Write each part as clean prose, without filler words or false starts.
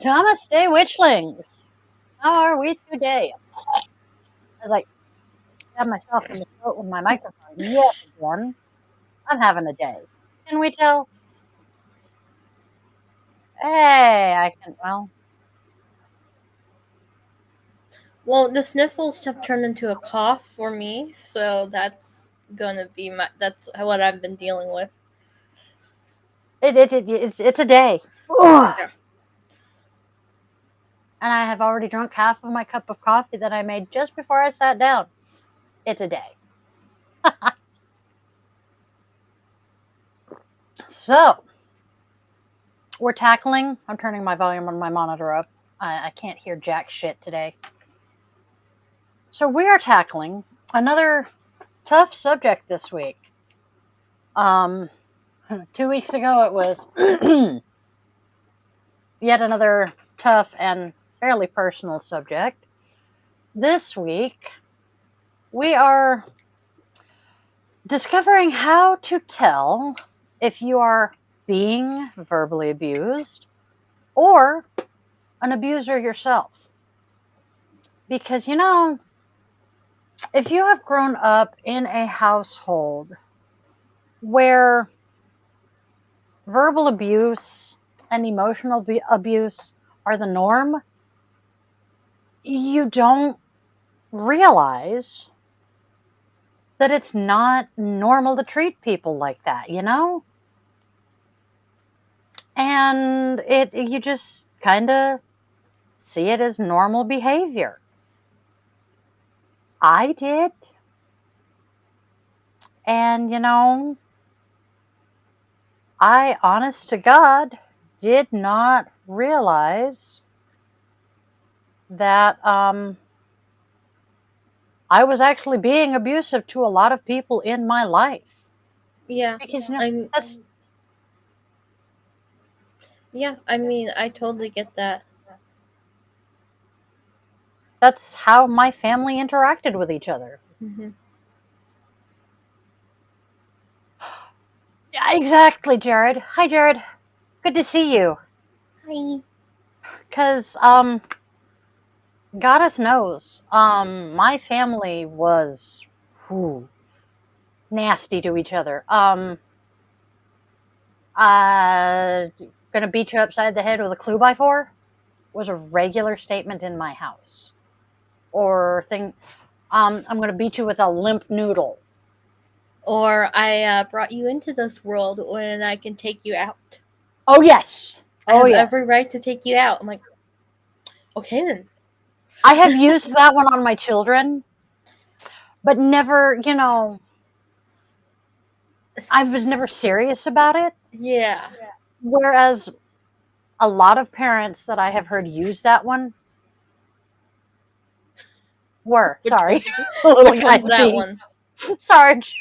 Namaste, witchlings. How are we today? As I stab myself in the throat with my microphone yet again, I'm having a day. Can we tell? Hey, I can. Well, the sniffles have turned into a cough for me, so that's what I've been dealing with. It's a day. Ugh. Yeah. And I have already drunk half of my cup of coffee that I made just before I sat down. It's a day. So, we're tackling. I'm turning my volume on my monitor up. I can't hear jack shit today. So, we are tackling another tough subject this week. 2 weeks ago, it was yet another tough and fairly personal subject. This week, we are discovering how to tell if you are being verbally abused or an abuser yourself. Because, if you have grown up in a household where verbal abuse and emotional abuse are the norm, you don't realize that it's not normal to treat people like that, And you just kind of see it as normal behavior. I did. And, I, honest to God, did not realize that I was actually being abusive to a lot of people in my life. Yeah. Because, I'm that's yeah, I mean, I totally get that. that's how my family interacted with each other. Hmm. Yeah, exactly, Jared. Hi, Jared. Good to see you. Hi. Because, Goddess knows, my family was whew, nasty to each other. Uh, gonna beat you upside the head with a clue by four was a regular statement in my house. Or I'm gonna beat you with a limp noodle. Or I brought you into this world when I can take you out. Oh yes, I oh have every yes. right to take you out. I'm like, okay then. I have used that one on my children, but never, I was never serious about it. Yeah. Whereas a lot of parents that I have heard use that one were, Which sorry, one? the little Which one's guy's that being, one? Sarge.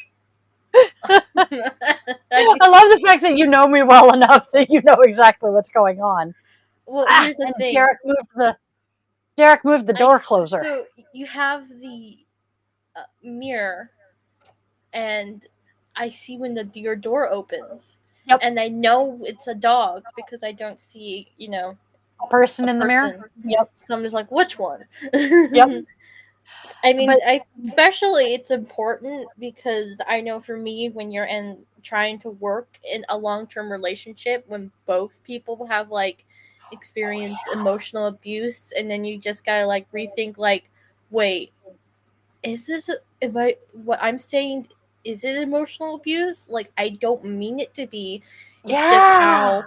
I love the fact that you know me well enough that you know exactly what's going on. Well, here's the And thing. Derek moved the door closer. So you have the mirror, and I see when your door opens, Yep, and I know it's a dog because I don't see, a person a in the mirror. person. Yep, So I'm just like, which one? yep. I mean, But especially it's important because I know for me, when you're trying to work in a long term relationship, when both people have like experienced emotional abuse, and then you just gotta like rethink, like, wait, is this if I what I'm saying? Is it emotional abuse? Like, I don't mean it to be. It's just yeah, how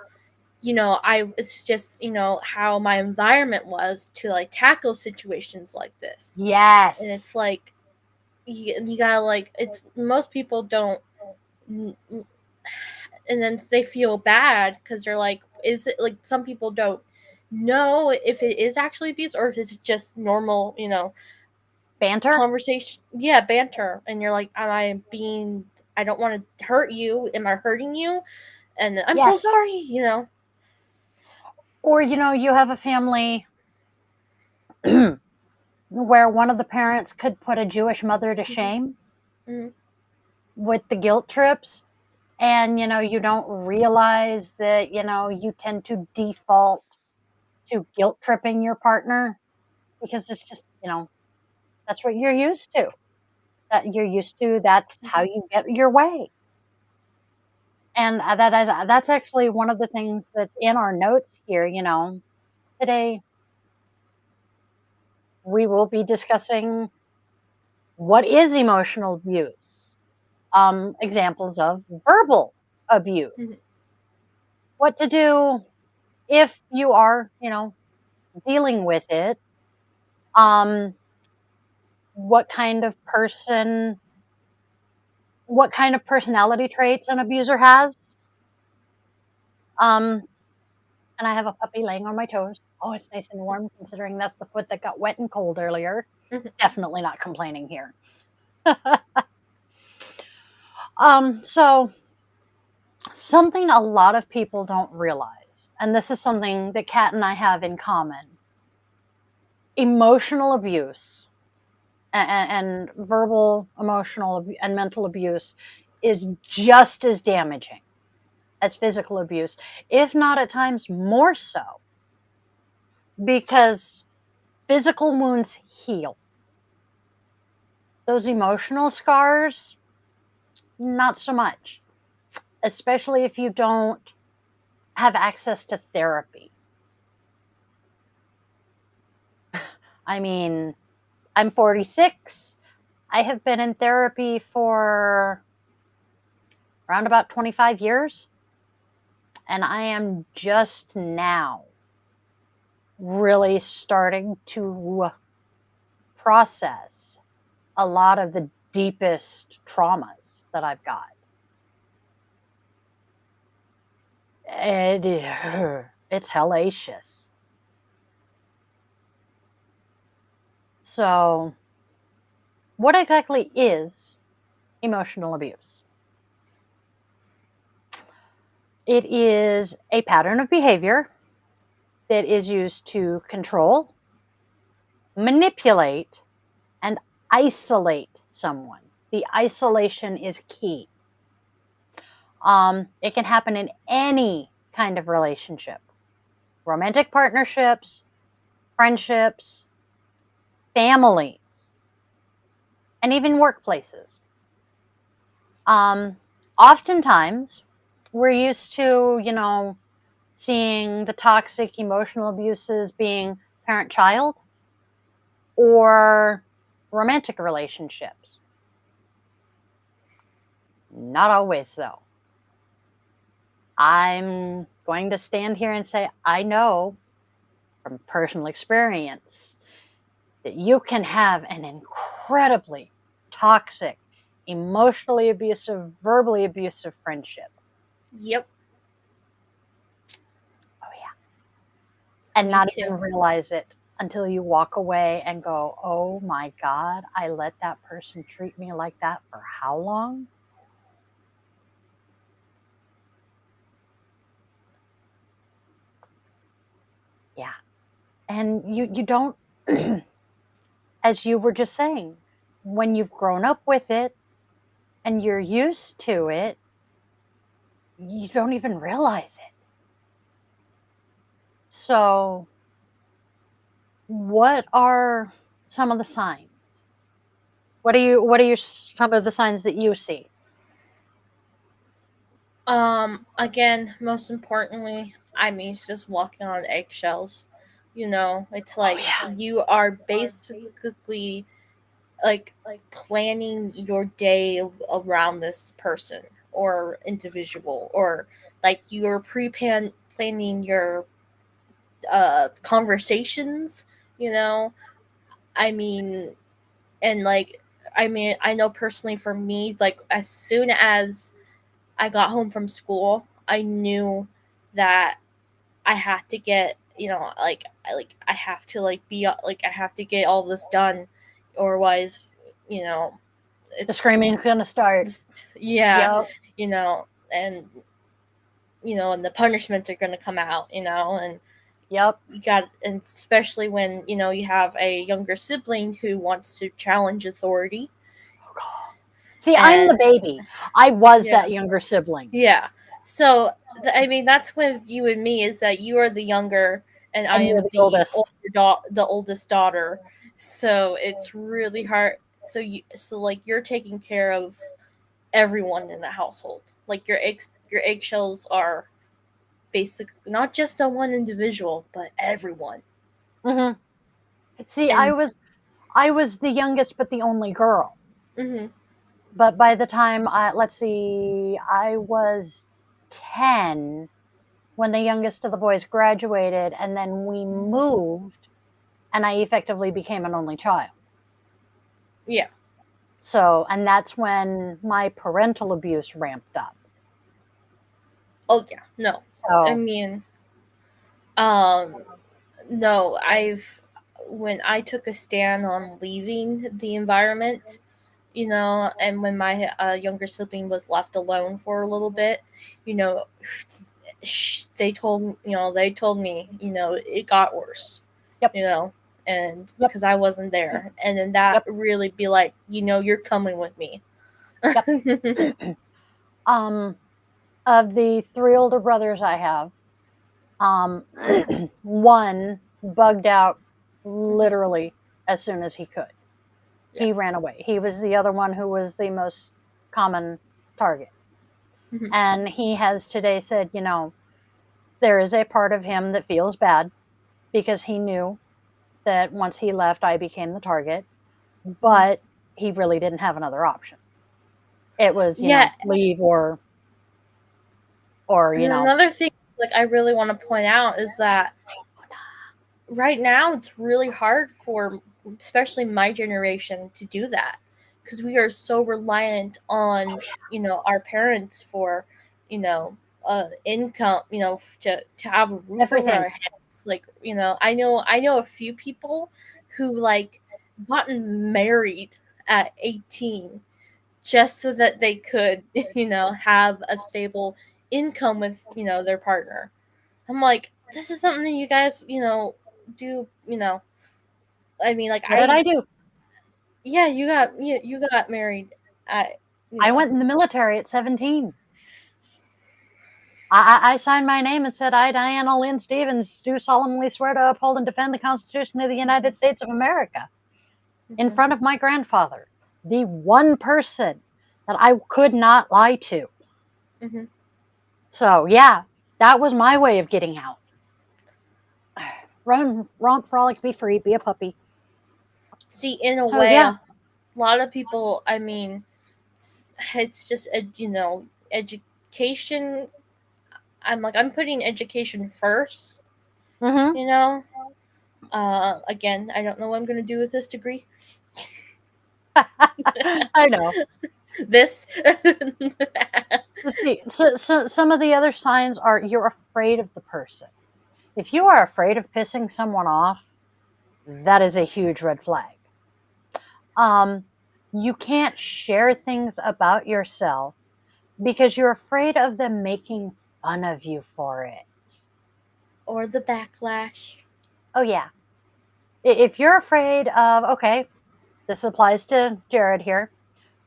it's just how my environment was to like tackle situations like this. And it's yes, like you gotta like it's most people don't and then they feel bad because they're like, is it like some people don't know if it is actually abuse or if it's just normal, banter. conversation, yeah, banter, and you're like, am I being, I don't want to hurt you, am I hurting you, and I'm so Yes, sorry. or you have a family where one of the parents could put a Jewish mother to Hmm. shame Hmm. with the guilt trips, and you don't realize that you tend to default to guilt tripping your partner because it's just, that's what you're used to. That's how Mhm. you get your way. And that's actually one of the things that's in our notes here. Today we will be discussing what is emotional abuse, examples of verbal abuse, Mhm. what to do if you are, dealing with it, um, what kind of person, what kind of personality traits an abuser has. Um, and I have a puppy laying on my toes. Oh, it's nice and warm considering that's the foot that got wet and cold earlier. Mhm. Definitely not complaining here. So something a lot of people don't realize, and this is something that Kat and I have in common, emotional abuse and verbal, emotional, and mental abuse is just as damaging as physical abuse, if not at times more so, because physical wounds heal. Those emotional scars, not so much, especially if you don't have access to therapy. I mean, I'm 46. I have been in therapy for around about 25 years, and I am just now really starting to process a lot of the deepest traumas that I've got. It's hellacious. So, what exactly is emotional abuse? It is a pattern of behavior that is used to control, manipulate, and isolate someone. The isolation is key. It can happen in any kind of relationship, romantic partnerships, friendships, families, and even workplaces. Oftentimes, we're used to, seeing the toxic emotional abuses being parent child or romantic relationships. Not always, though. I'm going to stand here and say, I know from personal experience that you can have an incredibly toxic, emotionally abusive, verbally abusive friendship. Yep. Oh, yeah. And Me not too. even realize it until you walk away and go, oh my God, I let that person treat me like that for how long? Yeah. And you don't, as you were just saying, when you've grown up with it and you're used to it, you don't even realize it. So, what are some of the signs? What are some of the signs that you see? Again, most importantly, I mean, it's just walking on eggshells. It's Oh like yeah. you are basically like planning your day around this person or individual, or like you're planning your conversations, you know? I mean, and like, I know personally for me, like, as soon as I got home from school, I knew that I had to get, I have to like be like I have to get all this done, or otherwise, you know, The it's screaming's gonna start. just, yeah, Yep. and and the punishments are gonna come out, and Yep. you got, and especially when you have a younger sibling who wants to challenge authority, See, I'm the and baby. I was yeah, that younger sibling. yeah. So I mean, that's with you and me, is that you are the younger, and I And you're am the the oldest. the oldest daughter. So it's really hard. So like you're taking care of everyone in the household. Like your eggshells are basically not just on one individual, but everyone. Hmm. See, And I was the youngest, but the only girl. hmm But by the time let's see, I was 10 when the youngest of the boys graduated, and then we moved, and I effectively became an only child. yeah. So, and that's when my parental abuse ramped up. Oh yeah. No. I So, mean, um, no. I've when I took a stand on leaving the environment, and when my younger sibling was left alone for a little bit, you know, they told me, it got worse, yep, and yep, because I wasn't there, and then that yep, really be like, you're coming with me. yep. um, of the three older brothers I have, um, one bugged out literally as soon as he could. Yeah. He ran away. He was the other one who was the most common target. Mhm. And he has today said, there is a part of him that feels bad because he knew that once he left, I became the target, Mhm. but he really didn't have another option. It was, Yeah, leave or, and another thing, like I really want to point out is that right now it's really hard for especially my generation to do that because we are so reliant on our parents for you know income, to have a roof over everything. our heads. Like, I know a few people who like gotten married at 18 just so that they could have a stable income with their partner. I'm like, this is something that you guys, do, I mean, like What did I do? yeah, you got married at, you I know, went in the military at 17. I signed my name and said, I, Diana Lynn Stevens, do solemnly swear to uphold and defend the Constitution of the United States of America in mhm, front of my grandfather, the one person that I could not lie to. mhm. So, yeah, that was my way of getting out. Run, romp, frolic, be free, be a puppy. See, in a So, way, yeah, a lot of people, I mean, it's just education. I'm putting education first, mm-hmm. you know. Again, I don't know what I'm gonna do with this degree. I know. This. Let's see. So some of the other signs are you're afraid of the person. If you are afraid of pissing someone off, that is a huge red flag. Um, you can't share things about yourself because you're afraid of them making fun of you for it. Or the backlash. Oh, yeah. If you're afraid of, okay, this applies to Jared here,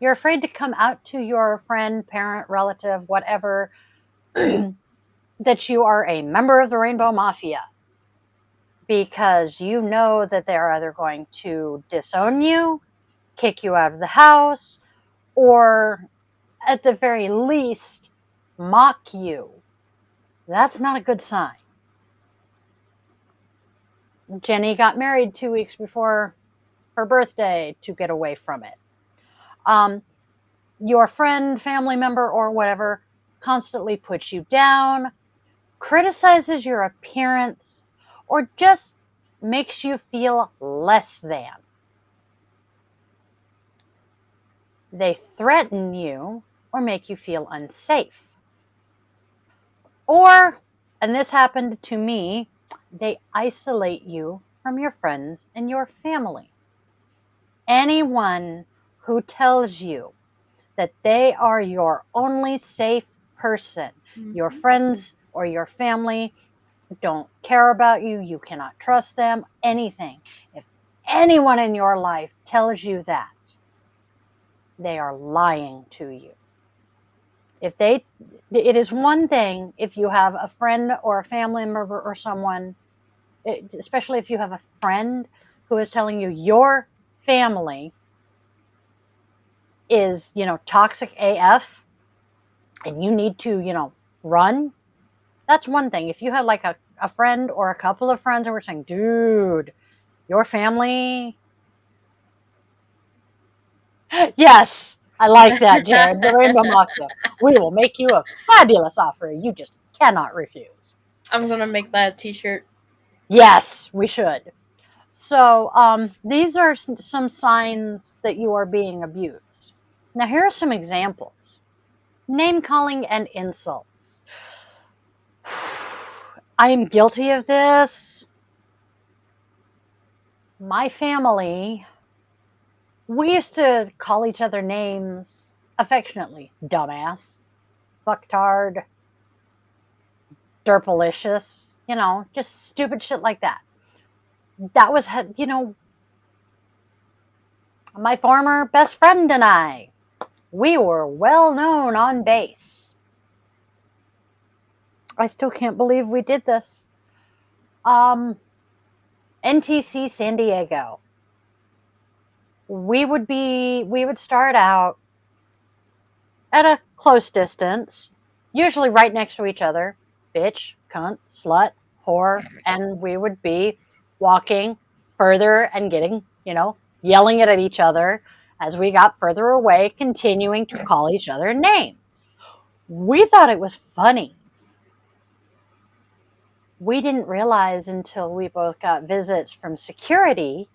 you're afraid to come out to your friend, parent, relative, whatever, that you are a member of the Rainbow Mafia because you know that they're either going to disown you, kick you out of the house, or at the very least, mock you. That's not a good sign. Jenny got married 2 weeks before her birthday to get away from it. Um, your friend, family member, or whatever constantly puts you down, criticizes your appearance, or just makes you feel less than. They threaten you or make you feel unsafe. Or, and this happened to me, they isolate you from your friends and your family. Anyone who tells you that they are your only safe person, your Mhm. friends or your family don't care about you, you cannot trust them, anything. If anyone in your life tells you that, they are lying to you. It is one thing if you have a friend or a family member or someone especially if you have a friend who is telling you your family is, toxic AF and you need to, run. That's one thing. If you had like a friend or a couple of friends who were saying, dude, your family. Yes, I like that, Jared. The Rainbow Mafia. We will make you a fabulous offer you just cannot refuse. I'm gonna make that a t-shirt. Yes, we should. So, these are some signs that you are being abused. Now, here are some examples: name calling and insults. I am guilty of this. My family, we used to call each other names affectionately: dumbass, fucktard, derpalicious, just stupid shit like that. That was, my former best friend and I, we were well known on base. I still can't believe we did this. NTC San Diego. We would start out at a close distance, usually right next to each other, bitch, cunt, slut, whore, and we would be walking further and getting, yelling it at each other as we got further away, continuing to call each other names. We thought it was funny. We didn't realize until we both got visits from security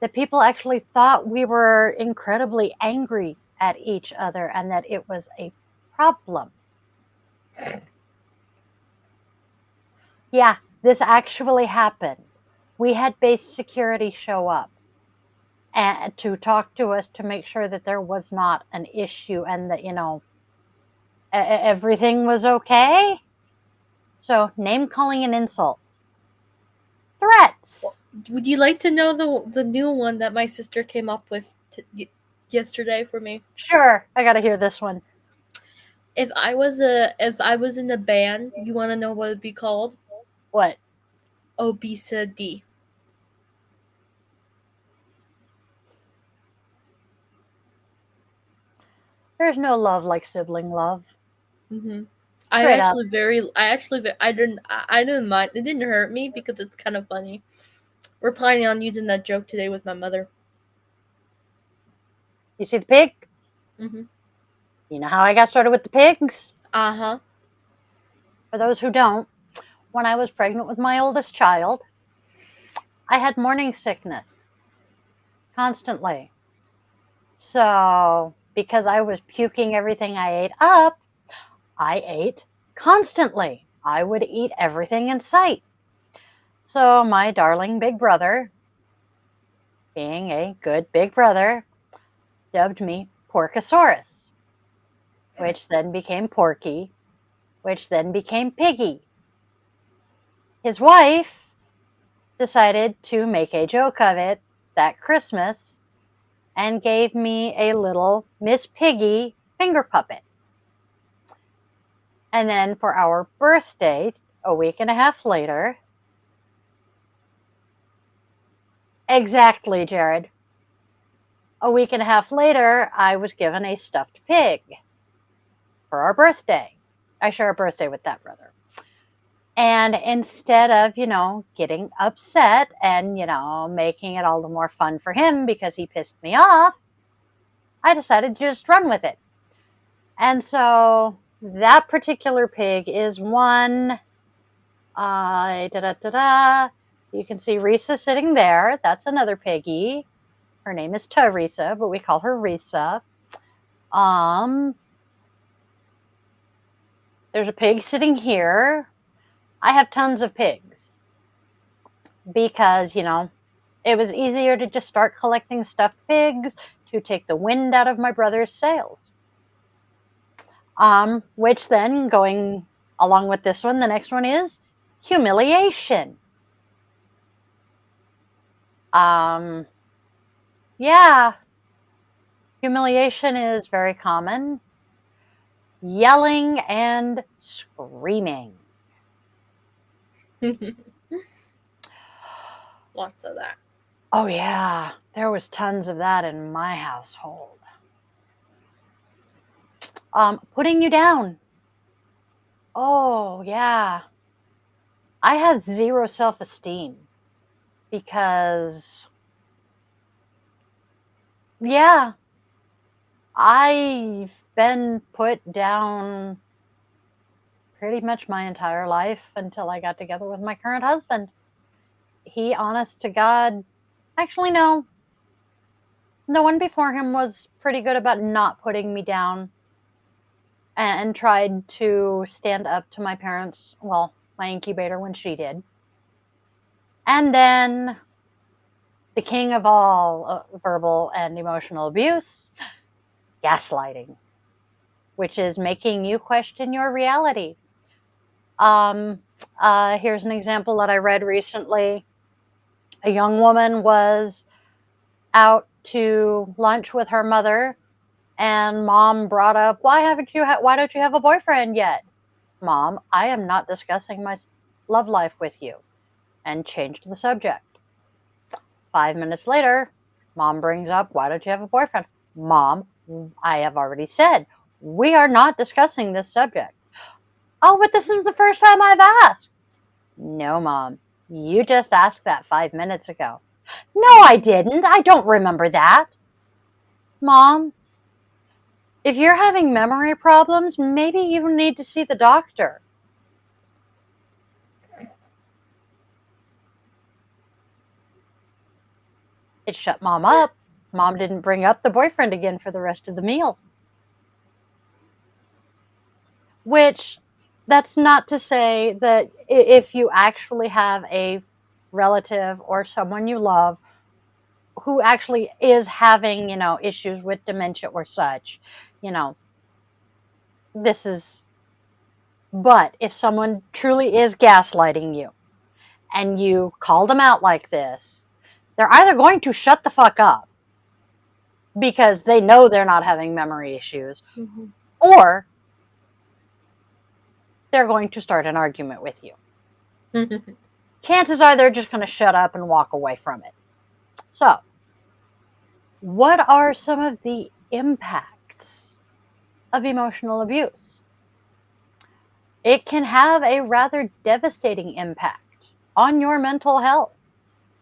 that people actually thought we were incredibly angry at each other and that it was a problem. Yeah, this actually happened. We had base security show up and to talk to us to make sure that there was not an issue and that, everything was okay. So, name calling and insults. Threats. Would you like to know the new one that my sister came up with yesterday for me? Sure, I gotta hear this one. If I was in a band, you want to know what it'd be called? What? Obesity. There's no love like sibling love. Mm-hmm. Straight up. I didn't mind. It didn't hurt me because it's kind of funny. We're planning on using that joke today with my mother. You see the pig? Mm-hmm. You know how I got started with the pigs? Uh-huh. For those who don't, when I was pregnant with my oldest child, I had morning sickness constantly. So, because I was puking everything I ate up, I ate constantly. I would eat everything in sight. So, my darling big brother, being a good big brother, dubbed me Porkosaurus, which then became Porky, which then became Piggy. His wife decided to make a joke of it that Christmas and gave me a little Miss Piggy finger puppet. And then for our birthday, a week and a half later, exactly, Jared, a week and a half later, I was given a stuffed pig for our birthday. I share a birthday with that brother. And instead of, getting upset and, making it all the more fun for him because he pissed me off, I decided to just run with it. And so that particular pig is one. You can see Risa sitting there. That's another piggy. Her name is Teresa, but we call her Risa. There's a pig sitting here. I have tons of pigs because, it was easier to just start collecting stuffed pigs to take the wind out of my brother's sails. Which then, going along with this one, the next one is humiliation. Yeah, humiliation is very common. Yelling and screaming. lots of that. Oh, yeah. There was tons of that in my household. Putting you down. Oh, yeah. I have zero self-esteem because, yeah, I've been put down pretty much my entire life until I got together with my current husband. He, honest to God, actually, no. No one before him was pretty good about not putting me down and tried to stand up to my parents, well, my incubator when she did. And then the king of all verbal and emotional abuse, gaslighting, which is making you question your reality. Here's an example that I read recently. A young woman was out to lunch with her mother, and mom brought up, why don't you have a boyfriend yet? Mom, I am not discussing my love life with you, and changed the subject. 5 minutes later, mom brings up, why don't you have a boyfriend? Mom, I have already said, we are not discussing this subject. Oh, but this is the first time I've asked. No, Mom, you just asked that 5 minutes ago. No, I didn't. I don't remember that. Mom, if you're having memory problems, maybe you need to see the doctor. It shut Mom up. Mom didn't bring up the boyfriend again for the rest of the meal. Which, that's not to say that if you actually have a relative or someone you love who actually is having, issues with dementia or such, this is, but if someone truly is gaslighting you and you call them out like this, they're either going to shut the fuck up because they know they're not having memory issues, or they're going to start an argument with you. Chances are they're just going to shut up and walk away from it. So, what are some of the impacts of emotional abuse? It can have a rather devastating impact on your mental health.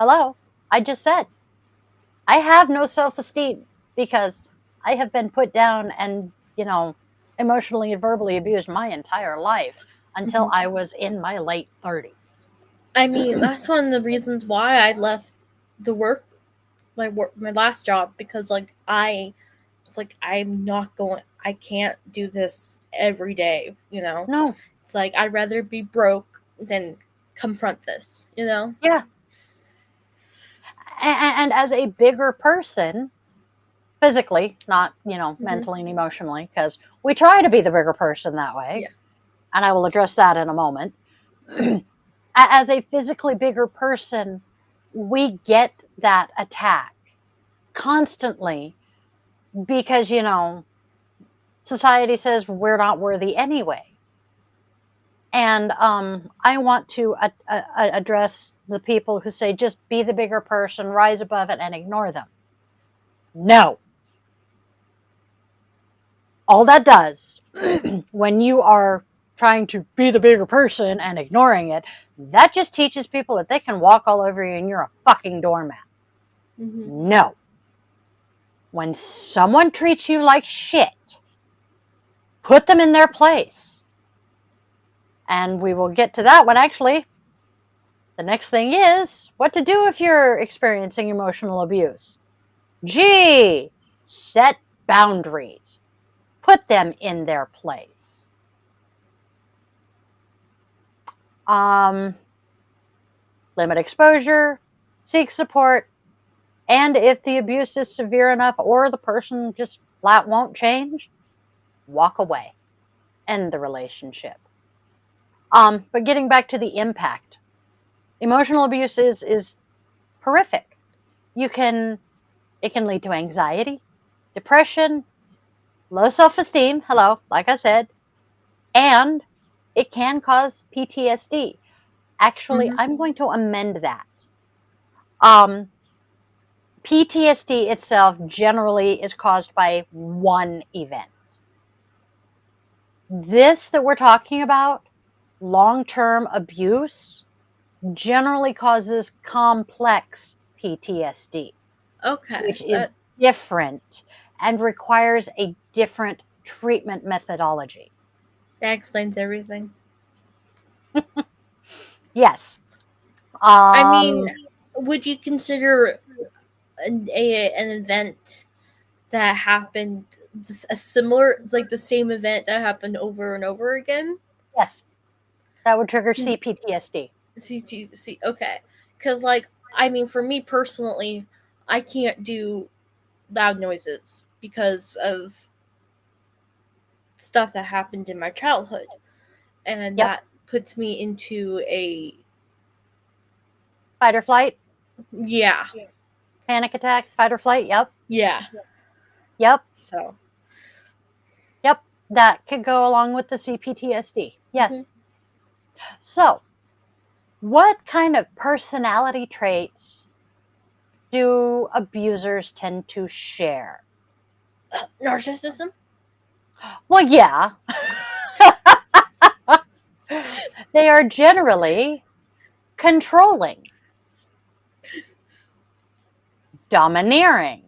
Hello, I just said, I have no self-esteem because I have been put down and, emotionally and verbally abused my entire life until I was in my late 30s. I mean, that's one of the reasons why I left my last job, because I was like, I can't do this every day, No. It's like, I'd rather be broke than confront this, Yeah. And as a bigger person, physically, not, mentally and emotionally, because we try to be the bigger person that way. Yeah. And I will address that in a moment. As a physically bigger person, we get that attack constantly because, society says we're not worthy anyway. And I want to address the people who say just be the bigger person, rise above it, and ignore them. No. All that does, when you are trying to be the bigger person and ignoring it, that just teaches people that they can walk all over you and you're a fucking doormat. No. When someone treats you like shit, put them in their place. And we will get to that one. Actually, the next thing is what to do if you're experiencing emotional abuse. G, set boundaries. Put them in their place. Limit exposure, seek support, and if the abuse is severe enough or the person just flat won't change, walk away. End the relationship. But getting back to the impact, emotional abuse is horrific. It can lead to anxiety, depression, low self-esteem, hello, like I said, and it can cause PTSD. Actually, I'm going to amend that. Um, PTSD itself generally is caused by one event. This that we're talking about, long-term abuse, generally causes complex PTSD, Okay. which is different and requires a different treatment methodology. That explains everything. Yes. I mean, would you consider an event that happened a similar, like the same event that happened over and over again? Yes, that would trigger CPTSD. CTC. Okay, because like I mean, for me personally, I can't do loud noises because of stuff that happened in my childhood, and Yep. that puts me into a Fight or flight, yeah, panic attack, fight or flight. Yep. yeah. Yep. So Yep. That could go along with the CPTSD. Yes. mhm. So, what kind of personality traits do abusers tend to share? Narcissism. Well, yeah. They are generally controlling, domineering,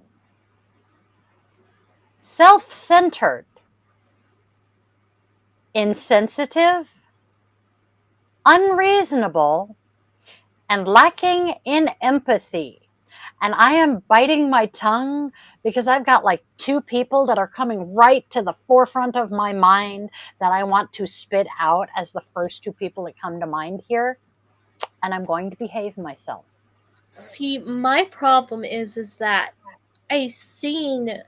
self centered, insensitive, unreasonable, and lacking in empathy. And I am biting my tongue because I've got like two people that are coming right to the forefront of my mind that I want to spit out as the first two people that come to mind here. And I'm going to behave myself. See, my problem is that I've seen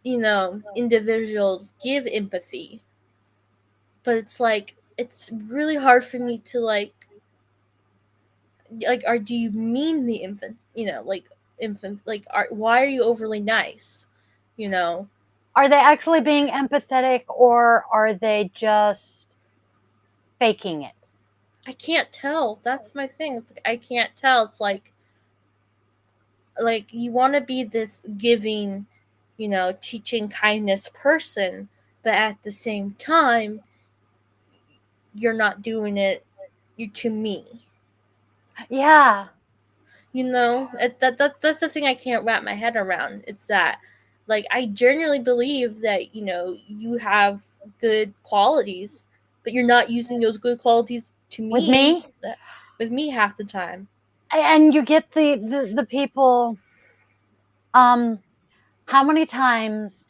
individuals give empathy, but it's like it's really hard for me to or do you mean the infant, why are you overly nice, you know Are they actually being empathetic or are they just faking it? I can't tell. That's my thing. It's like I can't tell. It's like you want to be this giving, teaching kindness person, but at the same time you're not doing it to me. Yeah. That's the thing I can't wrap my head around. It's that, like, I genuinely believe that you have good qualities, but you're not using those good qualities to With me me? with me half the time. And you get the people, um, how many times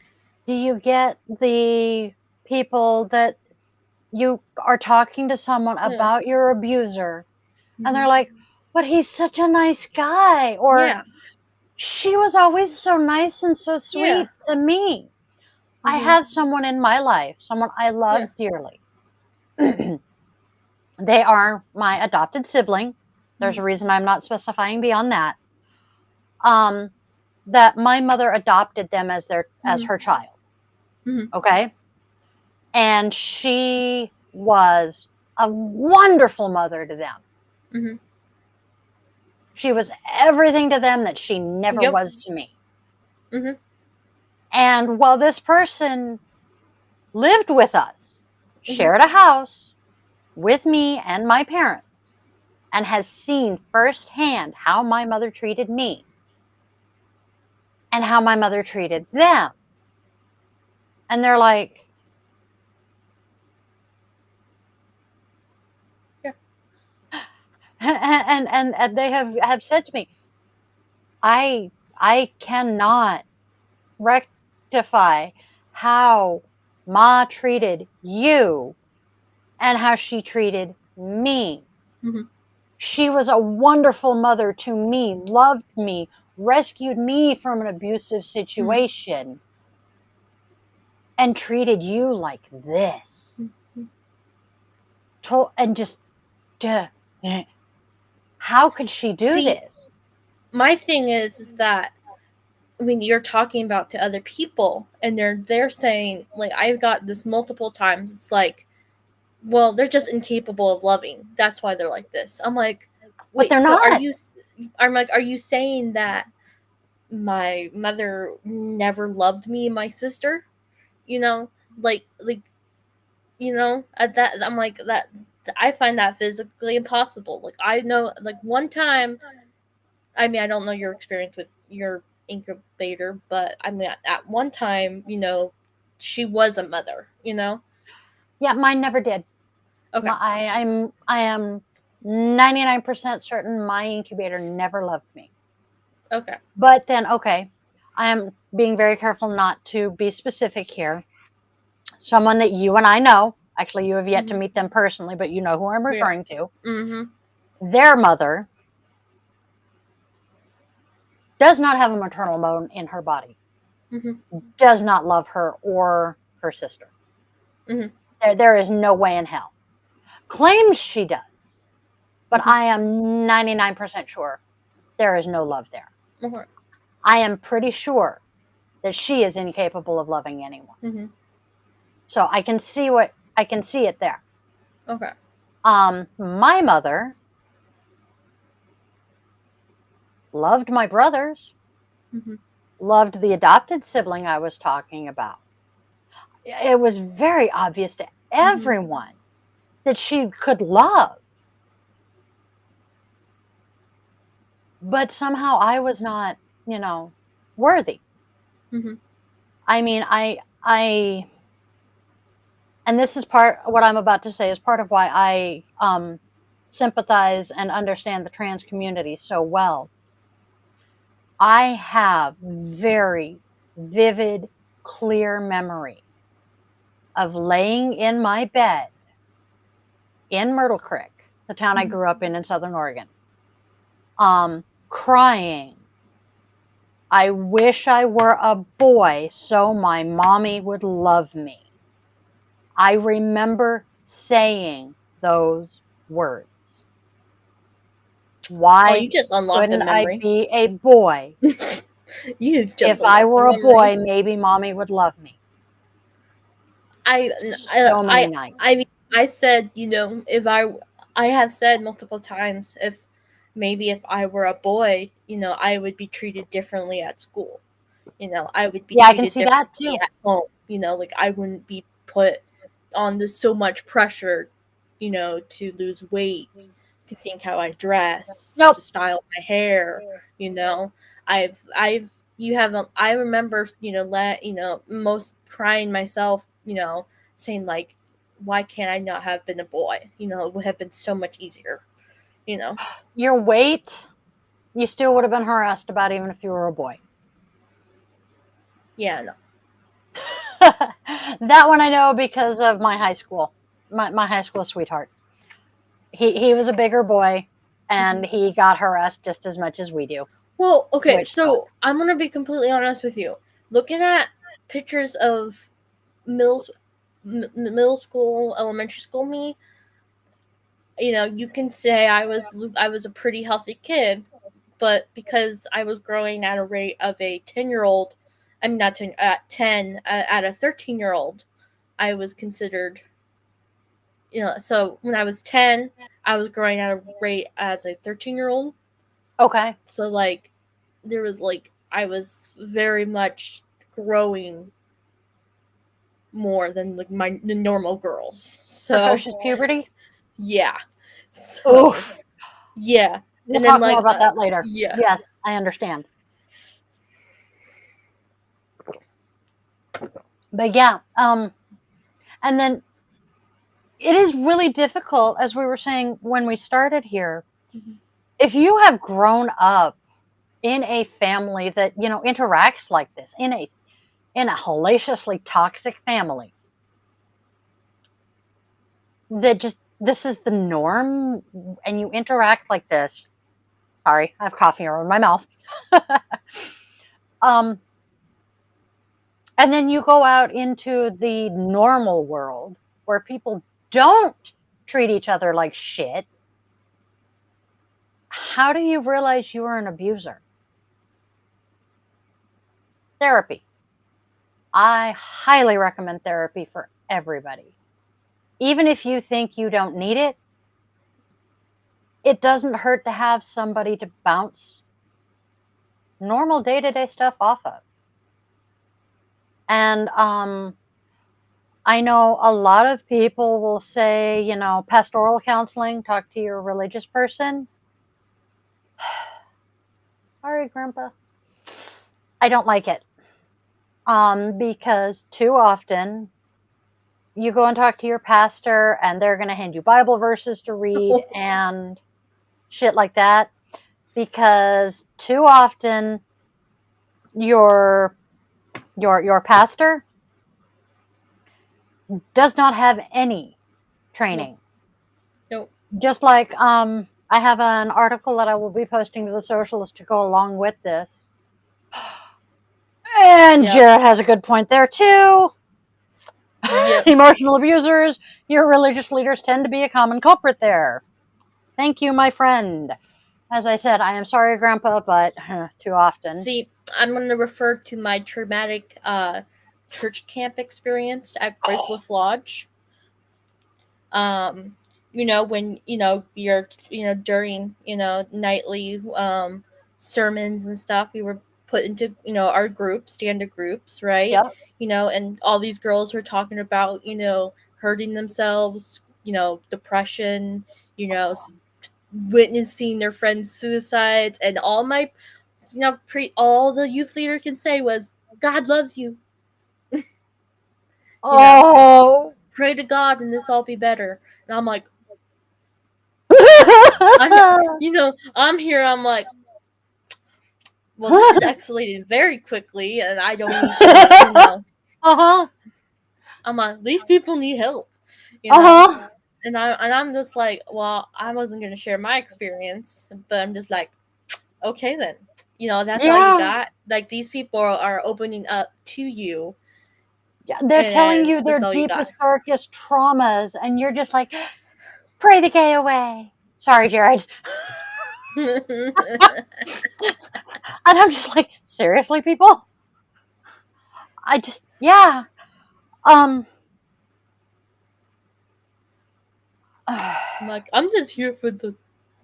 do you get the people that you are talking to someone Yeah. about your abuser and they're Mhm. like, but he's such a nice guy, or Yeah. she was always so nice and so Yeah. sweet to me. I Mhm. have someone in my life, someone I Yeah. love dearly. They are my adopted sibling. There's a Mhm. reason I'm not specifying beyond that. Um, that my mother adopted them as Mhm. her child. Mhm. Okay. And she was a wonderful mother to them. Mhm. She was everything to them that she never Yep. was to me. Mhm. And while this person lived with us, Mhm. shared a house with me and my parents, and has seen firsthand how my mother treated me and how my mother treated them. And they're like, Yeah. and they have said to me, I cannot rectify how Ma treated you and how she treated me. Mhm. She was a wonderful mother to me, loved me, rescued me from an abusive Mhm. situation, and treated you like this. Mhm. And just, duh, how could she do See, this? my thing is that when you're talking about to other people and they're saying, like, I've got this multiple times, it's like, well, they're just incapable of loving, that's why they're like this. I'm like, But they're so not. I'm like, are you saying that my mother never loved me and my sister? You know, like at that I'm like that. I find that physically impossible. Like I know, like one time. I mean, I don't know your experience with your incubator, but I mean, at one time, she was a mother. Yeah, mine never did. Okay, I am 99% certain my incubator never loved me. okay, But then, okay, I am being very careful not to be specific here. Someone that you and I know, actually, you have yet to hmm meet them personally, but you know who I'm yeah, referring to. mm-hmm, Their mother does not have a maternal bone in her body, mm-hmm, does not love her or her sister. mm-hmm, There is no way in hell. Claims she does, but mm-hmm. I am 99% sure there is no love there. Okay, I am pretty sure that she is incapable of loving anyone. mm-hmm, So I can see it there. okay, My mother loved my brothers, mm-hmm, loved the adopted sibling I was talking about. It was very obvious to mm-hmm. everyone that she could love, but somehow I was not, worthy. Mm-hmm. I mean, and this is what I'm about to say is part of why I sympathize and understand the trans community so well. I have very vivid, clear memory of laying in my bed in Myrtle Creek, the town I Mm-hmm. grew up in Southern Oregon, crying. I wish I were a boy so my mommy would love me. I remember saying those words. Oh, Why you just unlocked a couldn't I memory. be a boy? You just If I unlocked a were a memory. boy, maybe mommy would love me. I, I, So many I, nights. I mean, I said, if I have said multiple times, if maybe if I were a boy, I would be treated differently at school. I would be Yeah, I can treated see that differently too. at home. Like I wouldn't be put on this so much pressure, to lose weight, to think how I dress, Nope. to style my hair. You know, I remember, most crying myself, saying like, why can't I not have been a boy? It would have been so much easier. You know, Your weight, you still would have been harassed about even if you were a boy. yeah, no, That one I know because of my high school, my high school sweetheart. He was a bigger boy, Mhm. and he got harassed just as much as we do. Well, okay, Which sucks. so I'm gonna be completely honest with you. Looking at pictures of middle middle school, elementary school me, you can say I was a pretty healthy kid, but because I was growing at a rate of a 10-year-old, I mean not 10 at 10 at a 13-year-old, I was considered, so when I was 10, I was growing at a rate as a 13-year-old. Okay. So like there was like I was very much growing more than like the normal girls. So Precocious puberty. yeah. So Oof. yeah. We'll And then talk more like about that later. yeah. Yes, I understand. But yeah, and then it is really difficult, as we were saying when we started here. Mhm. If you have grown up in a family that interacts like this, in a hellaciously toxic family, that just this is the norm, and you interact like this. Sorry, I have coffee around my mouth. um, and then you go out into the normal world where people don't treat each other like shit. How do you realize you are an abuser? Therapy. I highly recommend therapy for everybody. Even if you think you don't need it, it doesn't hurt to have somebody to bounce normal day-to-day stuff off of. And I know a lot of people will say, pastoral counseling, talk to your religious person. Sorry, Grandpa. I don't like it. Because too often you go and talk to your pastor and they're going to hand you Bible verses to read and shit like that. Because too often your pastor does not have any training. Nope. Just like I have an article that I will be posting to the Socialist to go along with this. And Yep. Jared has a good point there too. Yep. Emotional abusers, your religious leaders tend to be a common culprit there. Thank you, my friend. As I said, I am sorry, Grandpa, but too often. See, I'm going to refer to my traumatic church camp experience at Graceworth Lodge. When you're during nightly sermons and stuff, we were put into our groups, standard groups, right? Yep. And all these girls were talking about hurting themselves, depression, witnessing their friends' suicides, and all my all the youth leader can say was, God loves you. Oh. Pray to God and this all be better. And I'm like, I'm here, I'm like, well, this is escalated very quickly, and I don't need to, Uh-huh. I'm like, these people need help, Uh-huh. And I'm just like, well, I wasn't gonna share my experience, but I'm just like, okay then, that's all you got. Like, these people are opening up to you. Yeah, they're telling you their deepest, darkest traumas, and you're just like, pray the gay away. Sorry, Jared. And I'm just like, seriously, people? Yeah. I'm like, I'm just here for the,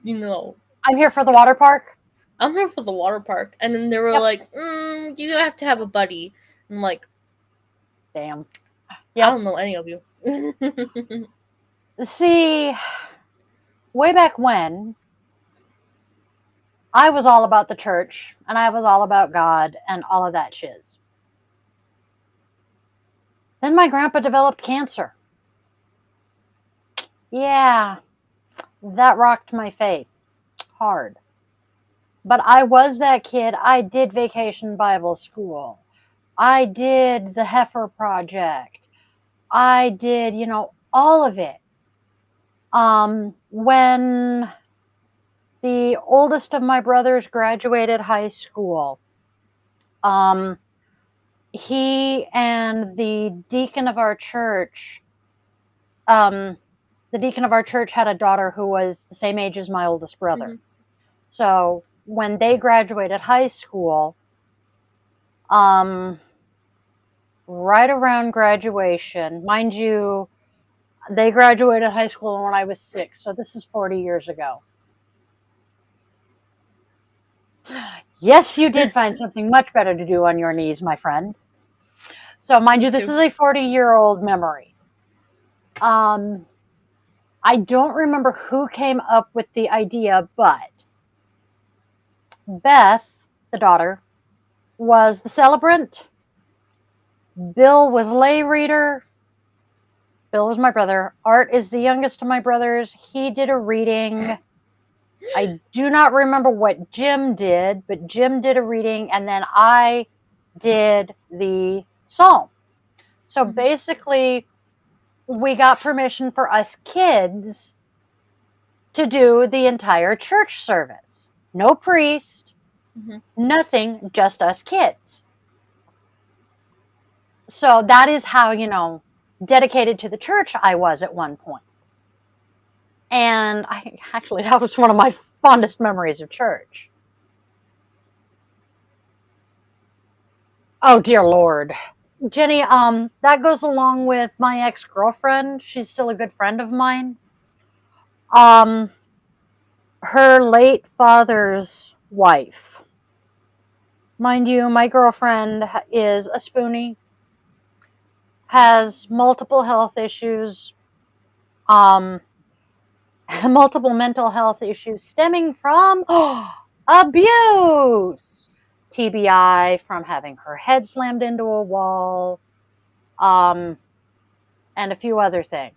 I'm here for the water park. I'm here for the water park. And then they were like, you have to have a buddy. I'm like, damn. Yep. I don't know any of you. See, way back when, I was all about the church, and I was all about God, and all of that shiz. Then my grandpa developed cancer. Yeah, that rocked my faith hard. But I was that kid. I did Vacation Bible School. I did the Heifer Project. I did, all of it. When the oldest of my brothers graduated high school, he and the deacon of our church, had a daughter who was the same age as my oldest brother. Mm-hmm. So when they graduated high school, right around graduation, mind you, they graduated high school when I was 6, so this is 40 years ago. Yes, you did find something much better to do on your knees, my friend. So mind you, this is a 40-year-old memory. I don't remember who came up with the idea, but Beth, the daughter, was the celebrant. Bill was lay reader. Bill was my brother. Art is the youngest of my brothers. He did a reading. I do not remember what Jim did, but Jim did a reading, and then I did the psalm. So basically, we got permission for us kids to do the entire church service. No priest, nothing, just us kids. So that is how, dedicated to the church I was at one point. And that was one of my fondest memories of church. Oh, dear Lord. Jenny, that goes along with my ex-girlfriend. She's still a good friend of mine. her late father's wife. Mind you, my girlfriend is a spoonie, has multiple health issues, multiple mental health issues stemming from abuse. TBI from having her head slammed into a wall, and a few other things.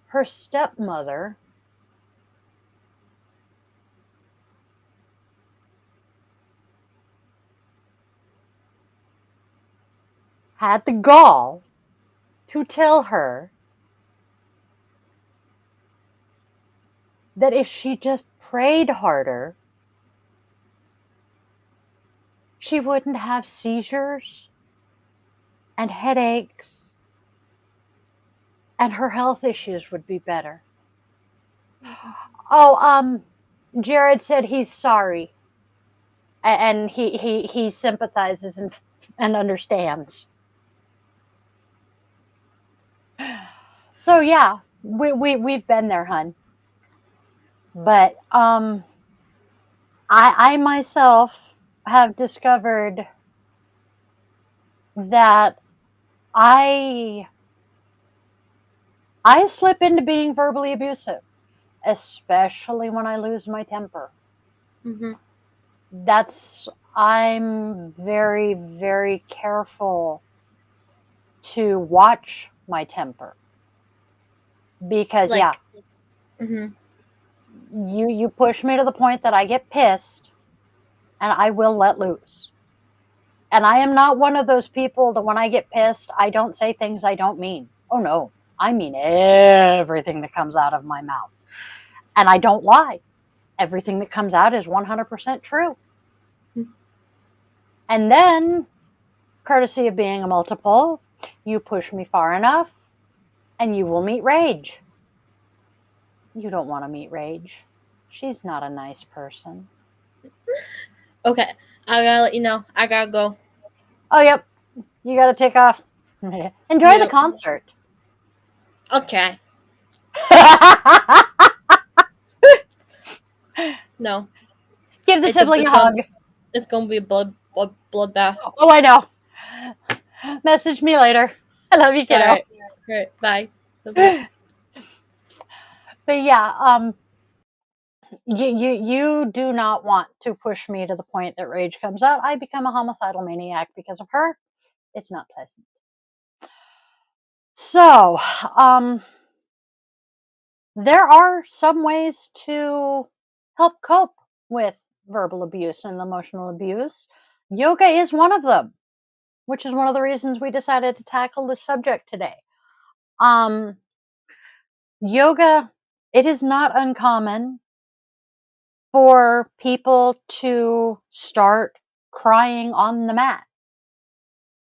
Her stepmother had the gall to tell her that if she just prayed harder, she wouldn't have seizures and headaches, and her health issues would be better. Oh, Jared said he's sorry, and he sympathizes and understands. So yeah, we've been there, hun. But I myself have discovered that I slip into being verbally abusive, especially when I lose my temper. Mm-hmm. I'm very, very careful to watch my temper because Like, yeah, mm-hmm. you push me to the point that I get pissed and I will let loose. And I am not one of those people that when I get pissed, I don't say things I don't mean. Oh no, I mean everything that comes out of my mouth. And I don't lie. Everything that comes out is 100% true. And then, courtesy of being a multiple, you push me far enough and you will meet Rage. You don't want to meet Rage. She's not a nice person. Okay, I gotta let you know. I gotta go. Oh, yep. You got to take off. Enjoy the Yep. concert. Okay. No. Give the sibling a hug. It's gonna be a bloodbath. Oh, I know. Message me later. I love you, kiddo. All right. Bye. Bye. But yeah, you do not want to push me to the point that Rage comes out. I become a homicidal maniac because of her. It's not pleasant. So, there are some ways to help cope with verbal abuse and emotional abuse. Yoga is one of them, which is one of the reasons we decided to tackle this subject today. Yoga, it is not uncommon for people to start crying on the mat.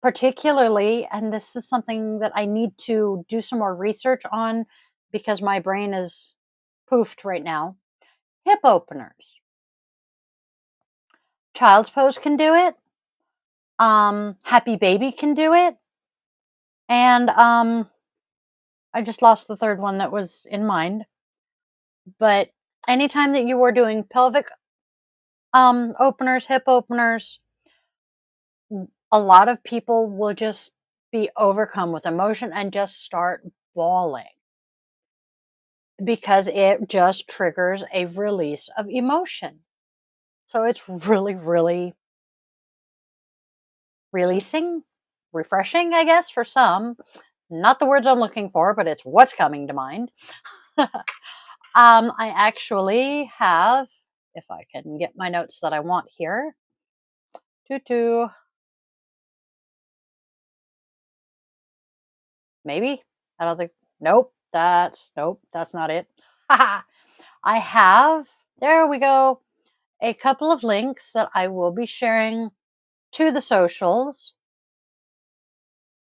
Particularly, and this is something that I need to do some more research on because my brain is poofed right now. Hip openers. Child's Pose can do it. Happy Baby can do it. And I just lost the third one that was in mind. But anytime that you are doing pelvic openers, hip openers, a lot of people will just be overcome with emotion and just start bawling because it just triggers a release of emotion. So it's really, really releasing, refreshing, I guess, for some. Not the words I'm looking for, but it's what's coming to mind. I actually have, if I can get my notes that I want here. Maybe. I don't think. Nope. That's not it. I have, there we go, a couple of links that I will be sharing to the socials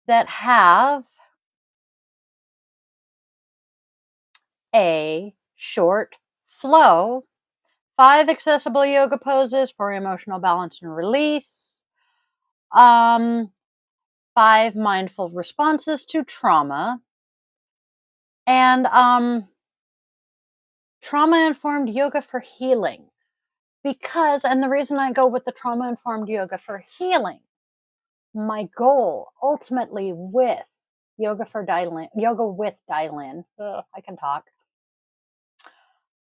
that have a short flow, 5 accessible yoga poses for emotional balance and release, 5 mindful responses to trauma, and trauma-informed yoga for healing. Because, and the reason I go with the trauma-informed yoga for healing, my goal ultimately with yoga with Dailin, I can talk,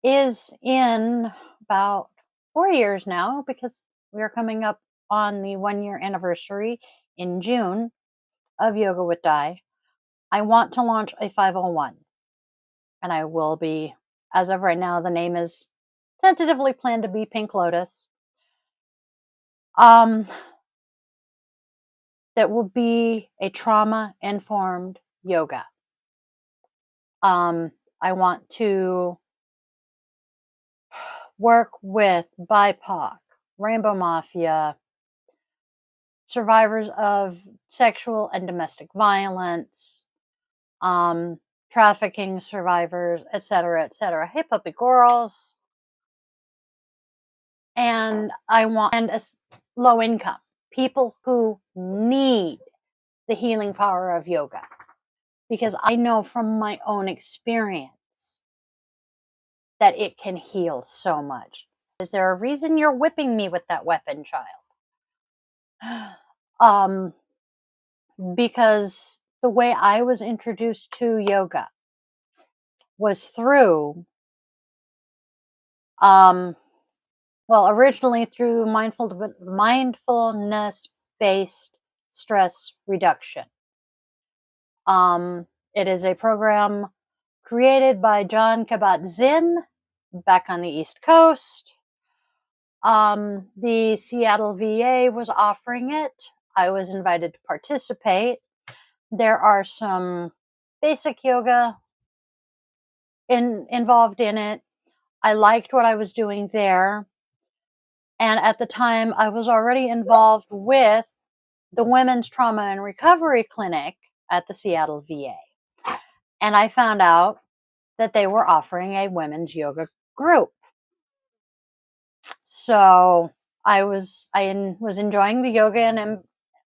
is in about 4 years now, because we are coming up on the 1-year anniversary in June of Yoga with Dai. I want to launch a 501, and I will be, as of right now, the name is tentatively planned to be Pink Lotus. That will be a trauma-informed yoga. I want to work with BIPOC, Rainbow Mafia, survivors of sexual and domestic violence, trafficking survivors, etc., etc. Hey, puppy girls. And I want low income people who need the healing power of yoga, because I know from my own experience that it can heal so much. Is there a reason you're whipping me with that weapon, child? Because the way I was introduced to yoga was through, originally through mindfulness-based stress reduction. It is a program created by Jon Kabat-Zinn back on the East Coast. The Seattle VA was offering it. I was invited to participate. There are some basic yoga involved in it. I liked what I was doing there. And at the time, I was already involved with the Women's Trauma and Recovery Clinic at the Seattle VA. And I found out that they were offering a women's yoga group. So I was enjoying the yoga and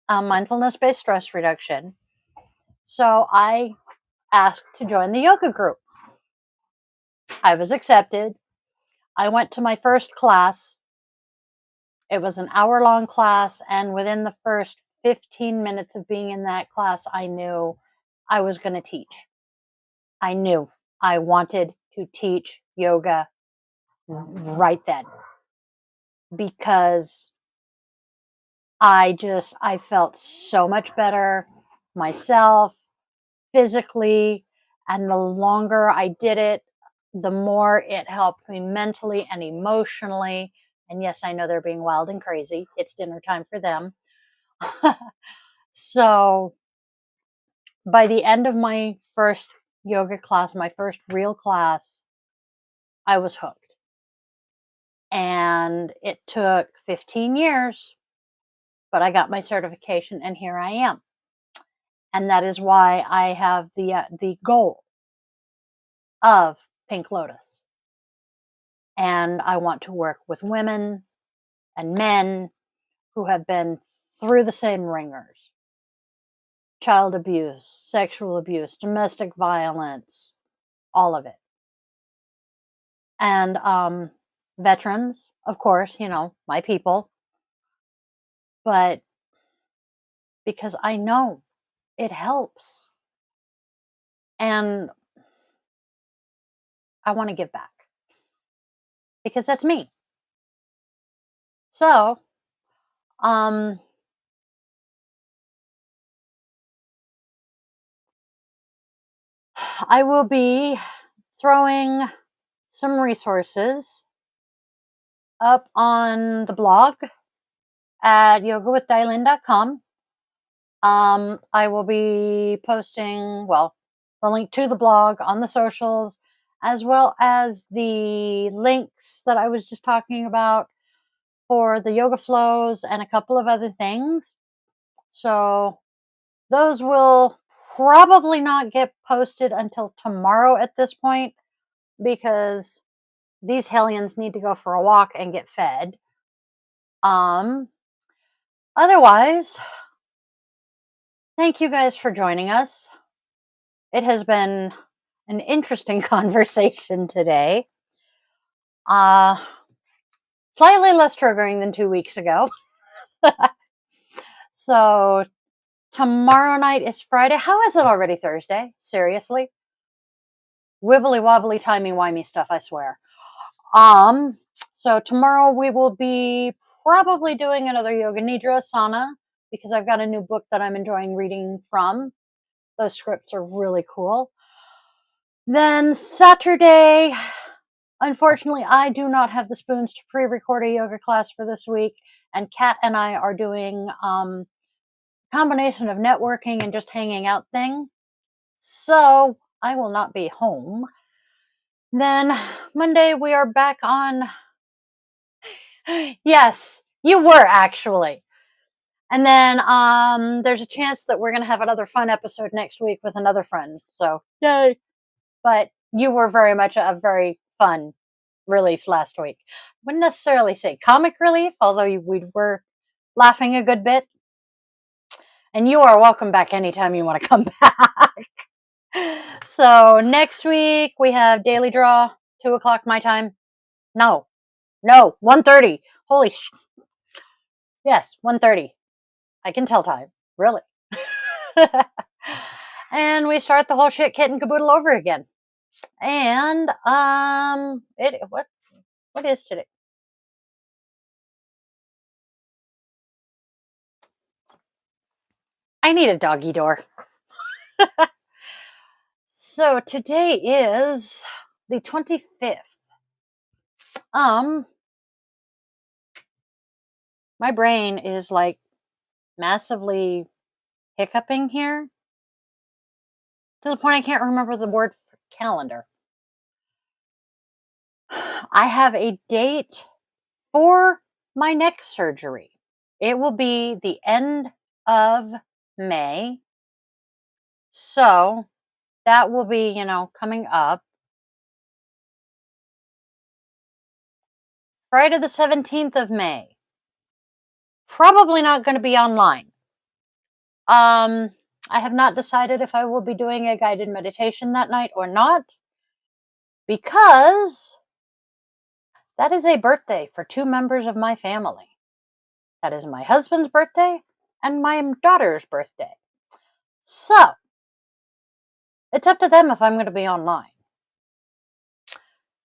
mindfulness-based stress reduction. So I asked to join the yoga group. I was accepted. I went to my first class. It was an hour-long class, and within the first 15 minutes of being in that class, I knew I was going to teach. I knew I wanted to teach yoga right then, because I felt so much better myself physically, and the longer I did it, the more it helped me mentally and emotionally. And yes, I know they're being wild and crazy. It's dinner time for them. So by the end of my first yoga class, my first real class, I was hooked. And it took 15 years, but I got my certification, and here I am. And that is why I have the goal of Pink Lotus. And I want to work with women and men who have been through the same ringers: child abuse, sexual abuse, domestic violence, all of it. And veterans, of course, my people. But because I know it helps. And I want to give back, because that's me. So, I will be throwing some resources up on the blog at yogawithdailin.com. I will be posting, the link to the blog on the socials, as well as the links that I was just talking about for the yoga flows and a couple of other things. So those will probably not get posted until tomorrow at this point, because these hellions need to go for a walk and get fed. Otherwise, thank you guys for joining us. It has been an interesting conversation today. Slightly less triggering than 2 weeks ago. So tomorrow night is Friday. How is it already Thursday? Seriously? Wibbly wobbly timey wimey stuff, I swear. So tomorrow we will be probably doing another Yoga Nidra asana because I've got a new book that I'm enjoying reading from. Those scripts are really cool. Then Saturday, unfortunately, I do not have the spoons to pre-record a yoga class for this week, and Kat and I are doing a combination of networking and just hanging out thing. So I will not be home. Then Monday we are back on. Yes, you were actually. And then there's a chance that we're going to have another fun episode next week with another friend. So, yay. But you were very much a very fun relief last week. Wouldn't necessarily say comic relief, although we were laughing a good bit. And you are welcome back anytime you want to come back. So next week we have Daily Draw, 2 o'clock my time. No, 1:30. Holy sh! Yes, 1:30. I can tell time, really. And we start the whole shit kit and caboodle over again. And what is today? I need a doggy door. So today is the 25th. My brain is like massively hiccuping here to the point I can't remember the word for calendar. I have a date for my neck surgery. It will be the end of May. So that will be, coming up. Friday the 17th of May. Probably not going to be online. I have not decided if I will be doing a guided meditation that night or not, because that is a birthday for 2 members of my family. That is my husband's birthday and my daughter's birthday. So, it's up to them if I'm going to be online.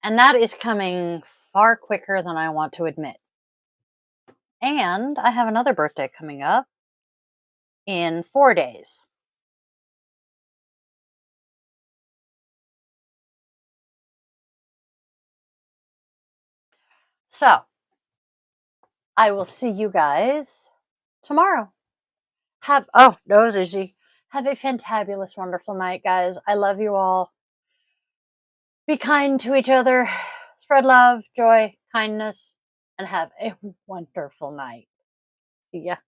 And that is coming far quicker than I want to admit. And I have another birthday coming up in 4 days. So, I will see you guys tomorrow. Have a fantabulous, wonderful night, guys. I love you all. Be kind to each other. Spread love, joy, kindness, and have a wonderful night. See ya.